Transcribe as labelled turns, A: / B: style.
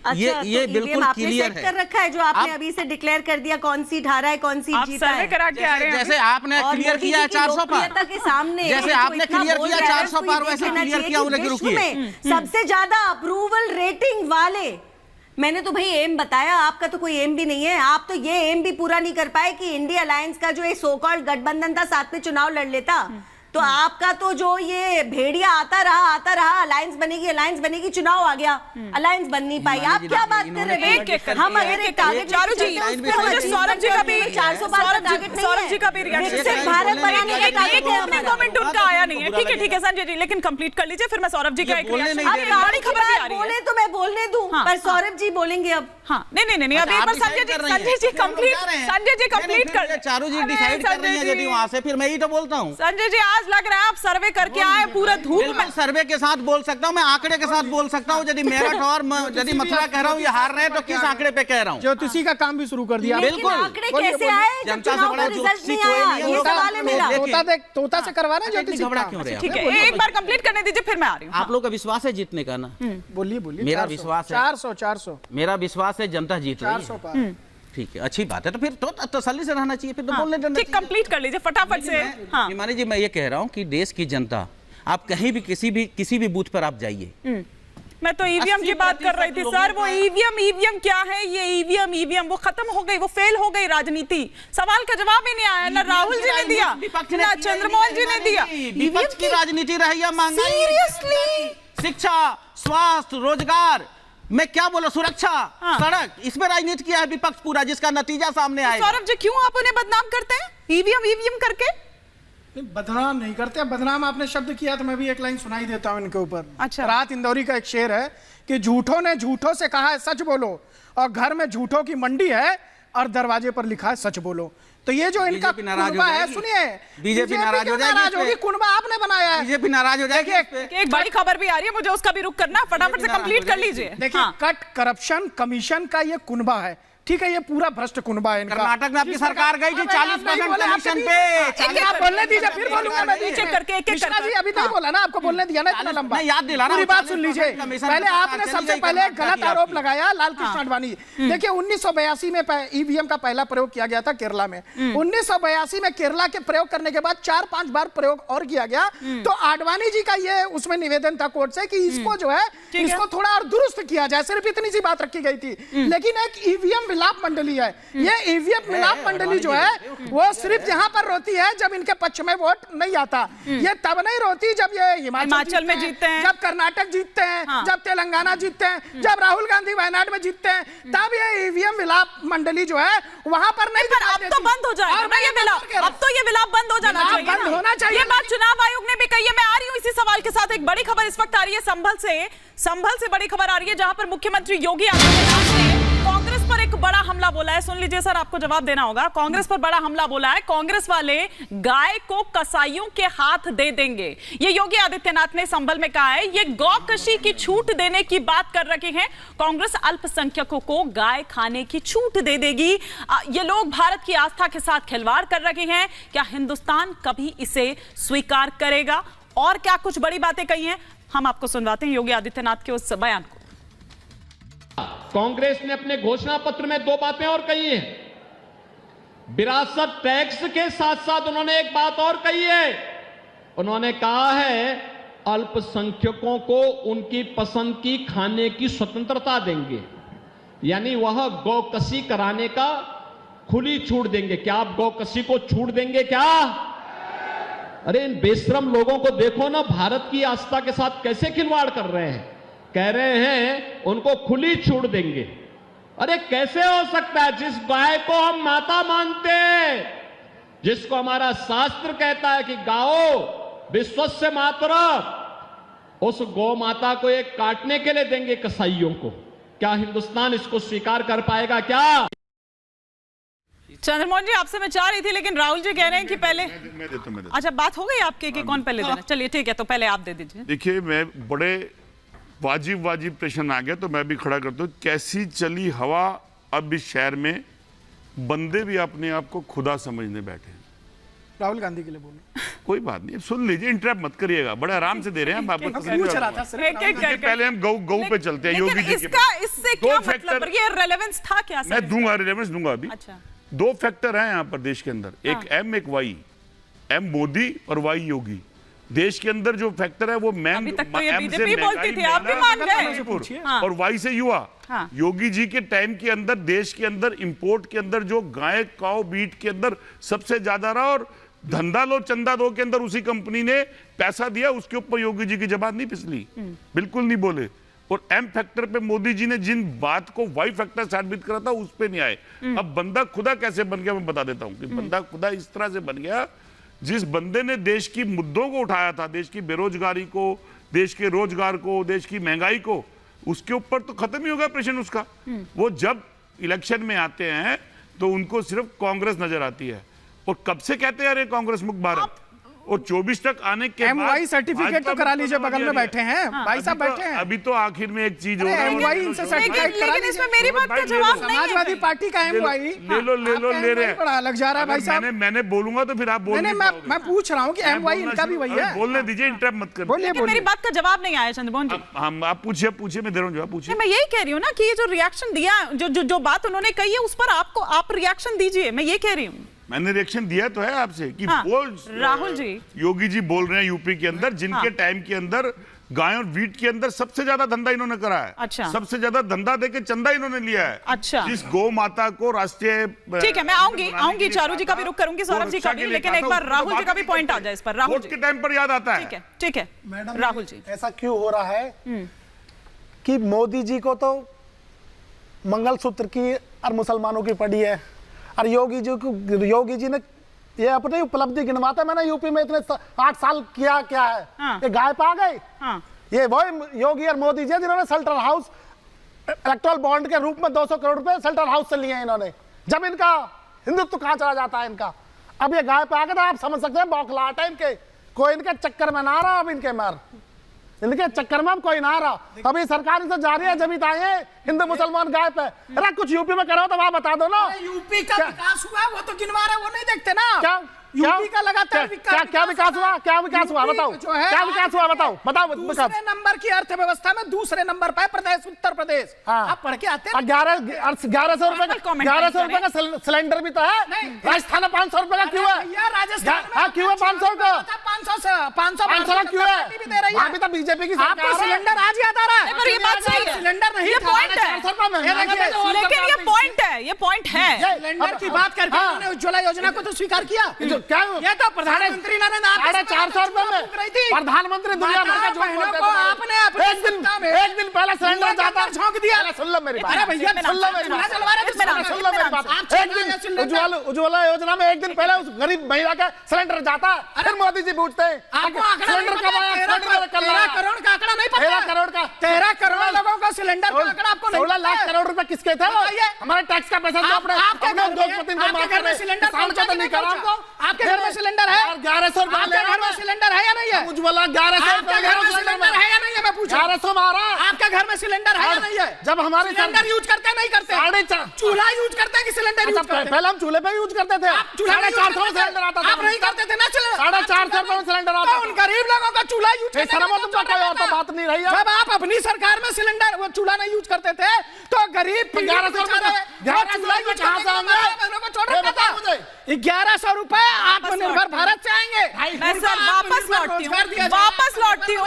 A: ये बिल्कुल क्लियर है।
B: कर रखा है जो आपने अभी से डिक्लेयर कर दिया, कौन सी हारा है कौन सी जीता है।
C: करा के आ रहे हैं,
A: जैसे आपने क्लियर किया है 400 पार
B: के सामने,
A: जैसे आपने क्लियर किया 400 पार, वैसे क्लियर किया उन्हें रुकिए।
B: सबसे ज्यादा अप्रूवल रेटिंग वाले, मैंने तो भाई एम बताया, आपका तो कोई एम भी नहीं है। आप तो ये एम भी पूरा नहीं कर पाए कि इंडिया अलायंस का जो ये सो कॉल्ड गठबंधन था साथ में चुनाव लड़ लेता। तो आपका तो जो ये भेड़िया आता रहा अलायंस बनेगी, चुनाव आ गया, अलायंस बन नहीं पाई। आप क्या बात कर रहे हैं? हम अगर एक टारगेट
C: चारू जी, सौरभ जी का भी
B: 400 पार टारगेट नहीं है,
C: सौरभ जी का भी रिएक्शन
B: भारत बनाने का टारगेट
C: कमेंट उनका आया नहीं है। ठीक है संजय जी, लेकिन कंप्लीट कर लीजिए, फिर मैं सौरभ जी का एक रिएक्शन।
B: बड़ी खबर भी आ रही है, बोले तो मैं बोलने दूं, पर सौरभ जी बोलेंगे अब।
C: हाँ, नहीं, अभी एक बार संजय जी कंप्लीट कर।
A: चारू जी डिसाइड कर रही हैं यदि वहां से, फिर मैं ही तो बोलता हूँ।
C: संजय जी, आज लग रहा है आप सर्वे करके आए पूरा धूप में।
A: सर्वे के साथ बोल सकता हूँ, मैं आंकड़े के साथ बोल सकता हूँ। यदि मेरठ और यदि मथुरा कह रहा हूँ ये हार रहे हैं, तो किस आंकड़े पे कह रहा हूँ?
D: ज्योतिषी का काम भी शुरू कर दिया।
A: बिल्कुल,
B: आंकड़े कैसे आए?
A: जनता से बड़ा ज्योतिषी कोई नहीं है।
B: ये सवाल है मेरा।
D: तोता से करवा रहे हैं ज्योतिषी।
A: घबरा क्यों रहे?
C: ठीक है, एक बार कंप्लीट करने दीजिए, फिर मैं आ रही हूँ।
A: आप लोग का विश्वास है जीतने का ना?
D: बोलिए।
A: मेरा विश्वास है
D: 400।
A: मेरा विश्वास है जनता जीत रही है।
D: 400 पार।
A: ठीक है, अच्छी बात है। तो फिर तो तसल्ली से रहना चाहिए, फिर तो बोलने देना
C: चाहिए। कंप्लीट कर लीजिए फटाफट से। हाँ
A: हिमानी जी, मैं ये कह रहा हूँ कि देश की जनता, आप कहीं भी किसी भी बूथ पर आप जाइए।
C: मैं तो ईवीएम की बात कर रही थी सर। वो ईवीएम क्या है? ये ईवीएम वो खत्म हो गई, वो फेल हो गई राजनीति। सवाल का जवाब ही नहीं आया, ना राहुल जी ने दिया, ना चंद्रमोहन जी ने दिया।
A: विपक्ष की राजनीति रही है, महंगाई,
C: सीरियसली,
A: शिक्षा, स्वास्थ्य, रोजगार, मैं क्या बोला, सुरक्षा, सड़क, इसमें राजनीति किया है विपक्ष पूरा, जिसका नतीजा सामने आया।
C: सौरभ जी, क्यों आप उन्हें बदनाम करते हैं ईवीएम करके?
D: बदनाम नहीं करते, बदनाम आपने शब्द किया तो मैं भी एक लाइन सुनाई देता हूं इनके ऊपर।
C: अच्छा।
D: राहत इंदौरी का एक शेर है कि झूठों ने झूठों से कहा है सच बोलो, और घर में झूठों की मंडी है और दरवाजे पर लिखा है सच बोलो। तो ये जो इनका कुनबा है, सुनिए,
A: बीजेपी नाराज
D: होगी, कुनबा आपने बनाया है,
A: बीजेपी नाराज हो जाएगी।
C: एक बड़ी खबर भी आ रही है, मुझे उसका भी रुख करना, फटाफट से कंप्लीट कर लीजिए।
D: देखिए, कट करप्शन कमीशन का ये कुनबा है, ठीक है, ये पूरा भ्रष्ट कुनबा है इनका।
A: कर्नाटक में आपकी सरकार गई थी 40% कमीशन पे।
D: आप बोलने दीजिए, फिर बोलूंगा मैं।
C: चेक करके
D: मिश्रा जी अभी नहीं बोला ना, आपको बोलने दिया ना इतना लंबा।
A: मैं याद दिला रहा हूं,
D: पूरी बात सुन लीजिए। पहले आपने सबसे पहले गलत आरोप लगाया लालकृष्ण आडवाणी। देखिए 1982 में ईवीएम का पहला प्रयोग किया गया था केरला में। 1982 में केरला के प्रयोग करने के बाद 4-5 बार प्रयोग और किया गया। तो आडवाणी जी का ये उसमें निवेदन था कोर्ट से कि इसको जो है, इसको थोड़ा और दुरुस्त किया जाए। सिर्फ इतनी सी बात रखी गई थी। लेकिन एक ईवीएम विलाप मंडली है, ये ईवीएम मिलाप मंडली जो है वो सिर्फ यहाँ पर रोती है जब इनके पक्ष में वोट नहीं आता। ये तब नहीं रोती जब ये हिमाचल में जीतते हैं, जब कर्नाटक जीतते हैं, जब तेलंगाना जीतते हैं, जब राहुल गांधी वायनाड में जीतते हैं, तब ये ईवीएम विलाप मंडली जो है वहां पर नहीं।
C: अब तो बंद हो जाएगा ये विलाप, अब तो ये विलाप बंद हो जाना चाहिए,
D: बंद होना चाहिए।
C: ये बात चुनाव आयोग ने भी कही है। मैं आ रही हूँ इसी सवाल के साथ, एक बड़ी खबर इस वक्त आ रही है संभल से बड़ी खबर आ रही है, जहां पर मुख्यमंत्री योगी आदित्यनाथ ने कांग्रेस पर एक बड़ा हमला बोला है। सुन लीजिए सर, आपको जवाब देना होगा। कांग्रेस पर बड़ा हमला बोला है, कांग्रेस वाले गाय को कसाईयों के हाथ दे देंगे, ये योगी आदित्यनाथ ने संभल में कहा है। ये गौकशी की छूट देने की बात कर रखे हैं। कांग्रेस अल्पसंख्यकों को गाय खाने की छूट दे देगी। ये लोग भारत की आस्था के साथ खिलवाड़ कर रखे हैं। क्या हिंदुस्तान कभी इसे स्वीकार करेगा? और क्या कुछ बड़ी बातें कही हैं, हम आपको सुनवाते हैं योगी आदित्यनाथ के उस बयान को।
E: कांग्रेस ने अपने घोषणा पत्र में 2 बातें और कही हैं। विरासत टैक्स के साथ साथ उन्होंने एक बात और कही है। उन्होंने कहा है अल्पसंख्यकों को उनकी पसंद की खाने की स्वतंत्रता देंगे, यानी वह गौकशी कराने का खुली छूट देंगे। क्या आप गौकशी को छूट देंगे क्या? अरे इन बेशरम लोगों को देखो ना, भारत की आस्था के साथ कैसे खिलवाड़ कर रहे हैं। कह रहे हैं उनको खुली छूट देंगे। अरे कैसे हो सकता है? जिस गाय को हम माता मानते हैं, जिसको हमारा शास्त्र कहता है कि गाओ विश्वस्य मातरम्, उस गौ माता को एक काटने के लिए देंगे कसाईयों को। क्या हिंदुस्तान इसको स्वीकार कर पाएगा क्या?
C: चंद्रमोहन जी, आपसे मैं चाह रही थी, लेकिन राहुल जी कह रहे हैं कि पहले
F: मैं देता हूं।
C: अच्छा, बात हो गई आपकी कि कौन पहले देना? चलिए ठीक है, तो पहले आप दे दीजिए।
F: देखिए, मैं बड़े वाजिब प्रश्न आ गया तो मैं भी खड़ा करता हूँ। कैसी चली हवा अब इस शहर में, बंदे भी अपने आप को खुदा समझने बैठे हैं।
D: राहुल गांधी के लिए बोलो।
F: कोई बात नहीं, सुन लीजिए, इंटरप्ट मत करिएगा, बड़े आराम से दे रहे हैं हम आपको।
D: पूछ रहा था सिर्फ।
F: पहले हम गऊ पे चलते हैं, योगी जी
C: इसका इससे क्या मतलब, ये रेलेवेंस था क्या?
F: मैं दूंगा, रिलेवेंस दूंगा अभी।
C: अच्छा,
F: 2 फैक्टर हैं यहाँ पर देश के अंदर, एक एम एक वाई, एम मोदी और वाई योगी। देश के अंदर जो फैक्टर है वो
C: अभी तक तो ये बीजेपी बोलती थी, आप भी मान गए।
F: और वाई से युवा। योगी जी के टाइम के अंदर देश के अंदर इंपोर्ट के अंदर जो गाय काऊ बीट के अंदर सबसे ज्यादा रहा, और धंधा लो चंदा दो के अंदर उसी कंपनी ने पैसा दिया, उसके ऊपर योगी जी की जबान नहीं फिसली, बिल्कुल नहीं बोले। और एम फैक्टर पे मोदी जी ने जिन बात को वाई फैक्टर साबित करा था उस पे नहीं आए। अब बंदा खुदा कैसे बन गया मैं बता देता हूं कि बंदा खुदा इस तरह से बन गया, जिस बंदे ने देश की मुद्दों को उठाया था, देश की बेरोजगारी को, देश के रोजगार को, देश की महंगाई को, उसके ऊपर तो खत्म ही होगा प्रश्न उसका। वो जब इलेक्शन में आते हैं तो उनको सिर्फ कांग्रेस नजर आती है, और कब से कहते हैं अरे कांग्रेस मुक्त भारत, और 24 तक आने के बाद
D: MY सर्टिफिकेट तो करा लीजिए, बगल में बैठे हैं भाई साहब, बैठे हैं
F: अभी तो आखिर में एक चीज हो रहा है,
D: MY इनसे सर्टिफिकेट करा
C: लेकिन इसमें मेरी बात का जवाब नहीं है।
D: समाजवादी पार्टी का MY
F: ले लो ले रहे हैं,
D: बड़ा अलग जा रहा है भाई साहब।
F: मैंने बोलूंगा तो फिर आप बोल
D: नहीं, मैं पूछ रहा हूँ कि MY इनका भी वही है।
F: बोलने दीजिए, इंटरप्ट मत कर।
D: बोलिए
C: मेरी बात का जवाब नहीं आया चंद्रमोहन जी।
F: हम आप पूछिए, मैं दे रहा हूँ जवाब, पूछिए।
C: मैं यही कह रही हूँ ना कि ये जो रिएक्शन दिया, जो बात उन्होंने कही है उस पर आप रिएक्शन दीजिए, मैं ये कह रही हूँ।
F: मैंने रिएक्शन दिया तो है आपसे कि
C: राहुल जी,
F: योगी जी बोल रहे हैं यूपी के अंदर, जिनके टाइम के अंदर गाय और वीट के अंदर सबसे ज्यादा धंधा इन्होंने करा है।
C: अच्छा,
F: सबसे ज्यादा धंधा देके चंदा इन्होंने लिया है।
C: अच्छा,
F: जिस गौ माता को राष्ट्रीय,
C: ठीक है, मैं आऊंगी चारू जी का भी रुख करूंगी, सौरभ जी का भी, लेकिन एक बार राहुल जी का भी पॉइंट आ जाए इस पर। राहुल जी
F: के टाइम पर याद आता है।
C: ठीक है
G: मैडम,
C: राहुल जी,
G: ऐसा क्यों हो रहा है कि मोदी जी को तो मंगलसूत्र की और मुसलमानों की पड़ी है, और योगी जी ने ये अपनी उपलब्धि गिनवाते, मैंने यूपी में इतने 8 साल किया क्या है, ये गाय पा गए। ये वही योगी और मोदी जी जिन्होंने सेल्टर हाउस इलेक्ट्रल बॉन्ड के रूप में 200 करोड़ रुपए सेल्टर हाउस से लिए इन्होंने, जब इनका हिंदुत्व कहां चला जाता है इनका। अब ये गाय पे आ गए तो आप समझ सकते हैं बौखलाहट है इनके, कोई इनके चक्कर में ना रहा, अब इनके चक्कर में अब कोई ना रहा। अभी सरकार इनसे जा रही है, जब आए हिंदू मुसलमान गाय पे। अरे कुछ यूपी में करो तो वहां बता दो ना।
D: यूपी का विकास हुआ वो तो गिनवा रहे, वो नहीं देखते ना।
G: क्या
D: यूपी का लगातार
G: क्या विकास हुआ, क्या विकास हुआ बताओ, क्या विकास हुआ बताओ।
D: दूसरे नंबर की अर्थव्यवस्था में दूसरे नंबर पर प्रदेश उत्तर प्रदेश। आप पढ़ के आते हैं।
G: 1100 रुपए का सिलेंडर भी तो है। राजस्थान में 500 रुपए का क्यों है?
D: राजस्थान
G: क्यों है 500 का?
D: 500
G: क्यों है? अभी तो बीजेपी की
D: आपको सिलेंडर आज याद आ रहा है,
C: पर ये बात सही है,
D: सिलेंडर नहीं,
C: ये पॉइंट है, लेकिन ये पॉइंट है।
D: सिलेंडर की बात करके उन्होंने उज्ज्वला योजना को तो स्वीकार किया।
G: क्या
D: ये तो प्रधानमंत्री नरेंद्र
G: 450 रुपए में प्रधानमंत्री दुनिया भर का झूठ बोलते हैं।
D: आपने अपने
G: एक दिन पहले सिलेंडर जाता
D: झोंक दिया।
G: सुन लो मेरी बात,
D: अरे भैया
G: सुन लो मेरी बात। एक दिन उज्ज्वला योजना में एक दिन पहले उस गरीब महिला का सिलेंडर जाता, फिर मोदी जी पूछते हैं सिलेंडर कब आया?
D: 13 करोड़ का आंकड़ा नहीं पता? 13 करोड़ लोगों का सिलेंडर का आंकड़ा आपको नहीं?
G: 16 लाख करोड़ रुपए किसके थे? हमारे टैक्स का पैसा जो अपने उद्योगपति को माफ कर
D: सिलेंडर
G: नहीं करा।
D: आपके घर में सिलेंडर है?
G: 1100
D: आपके घर में सिलेंडर है या नहीं है?
G: उज्ज्वला 1100
D: आपके घर में सिलेंडर है या नहीं है? मैं पूछ रहा हूं।
G: 1100 मारा।
D: आपके घर में सिलेंडर है या नहीं है?
G: जब हमारे
D: सिलेंडर यूज करते नहीं करते?
G: 4.5
D: चूल्हा यूज करते हैं कि सिलेंडर यूज करते हैं?
G: पहले हम चूल्हे पे यूज करते थे।
D: चूल्हा
G: 450 में सिलेंडर आता था।
D: आप नहीं करते थे ना?
G: 450 रुपए में सिलेंडर आता था।
D: उन गरीब लोगों का चूल्हा यूज करते
G: शर्म तुमको कोई और तो बात नहीं रही है।
D: जब आप अपनी सरकार में सिलेंडर वो चूल्हा नहीं यूज करते थे तो गरीब 1100 रुपए आत्मनिर्भर भारत से आएंगे।
C: मैं सर वापस लौटती हूँ